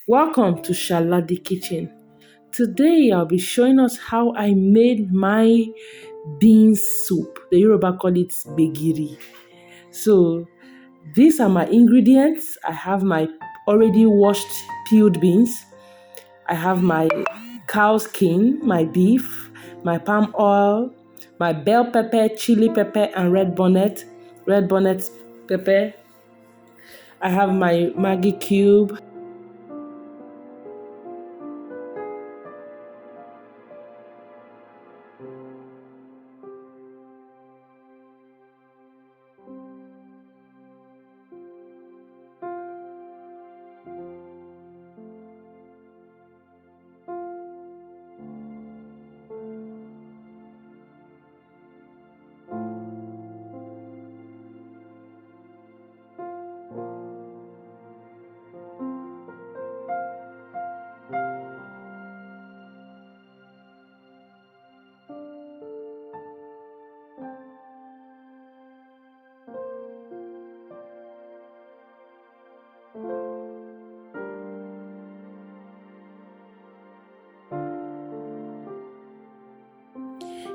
Welcome to Shaladi Kitchen. Today I'll be showing us how I made my beans soup. The Yoruba call it Gbegiri. So these are my ingredients. I have my already washed peeled beans. I have my cow skin, my beef, my palm oil, my bell pepper, chili pepper, and red bonnet pepper. I have my Maggie cube.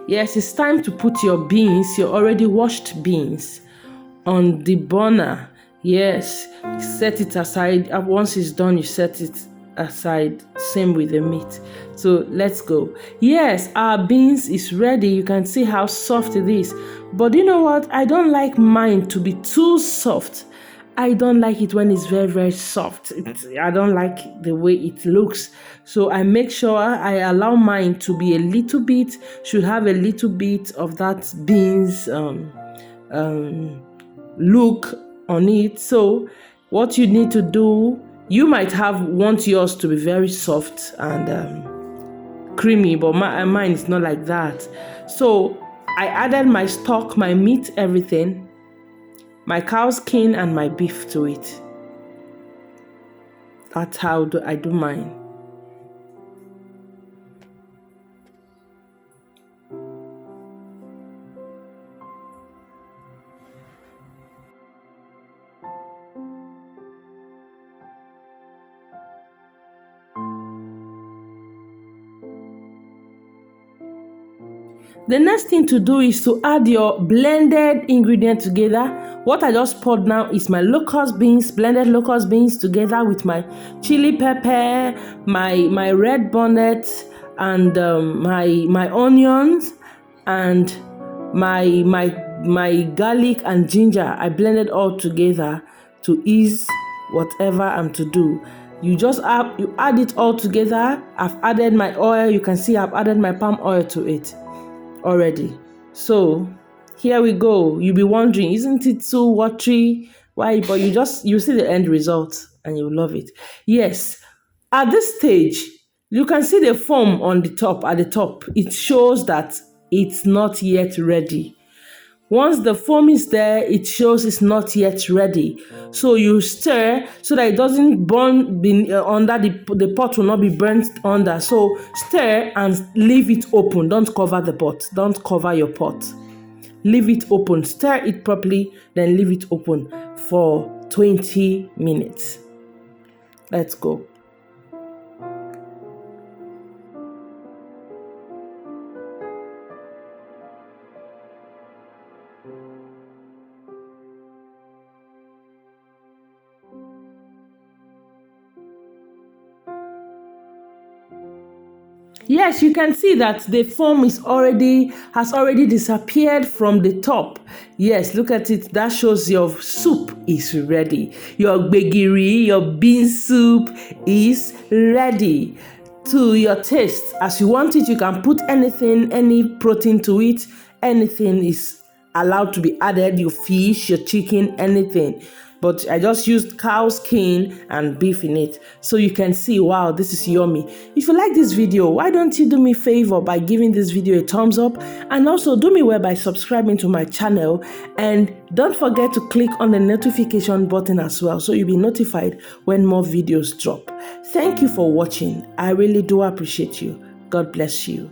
Yes, it's time to put your beans, your already washed beans, on the burner. Yes, set it aside. Once it's done, you set it aside. Same with the meat. So let's go. Yes, our beans is ready. You can see how soft it is. But you know what? I don't like mine to be too soft. I don't like it when it's very, very soft. I don't like the way it looks. So I make sure I allow mine to be a little bit, should have a little bit of that beans look on it. So what you need to do, you might want yours to be very soft and creamy, but mine is not like that. So I added my stock, my meat, everything, my cow skin and my beef to it. That's how I do mine. The next thing to do is to add your blended ingredient together. What I just poured now is my locust beans, blended locust beans together with my chili pepper, my red bonnet, and my onions, and my garlic and ginger. I blended all together to ease whatever I'm to do. You add it all together. I've added my oil. You can see I've added my palm oil to it already. So here we go. You'll be wondering, isn't it too watery? Why? But you see the end result and you love it. Yes, at this stage you can see the foam on the top. At the top it shows that it's not yet ready. Once the foam is there, it shows it's not yet ready. So you stir so that it doesn't burn under the pot will not be burnt under. So stir and leave it open. Don't cover the pot. Don't cover your pot. Leave it open. Stir it properly, then leave it open for 20 minutes. Let's go. Yes, you can see that the foam has already disappeared from the top. Yes, look at it. That shows your soup is ready. Your Gbegiri, your bean soup is ready. To your taste, as you want it, you can put anything, any protein to it. Anything is allowed to be added. Your fish, your chicken, anything. But I just used cow skin and beef in it. So you can see, wow, this is yummy. If you like this video, why don't you do me a favor by giving this video a thumbs up, and also do me well by subscribing to my channel, and don't forget to click on the notification button as well so you'll be notified when more videos drop. Thank you for watching. I really do appreciate you. God bless you.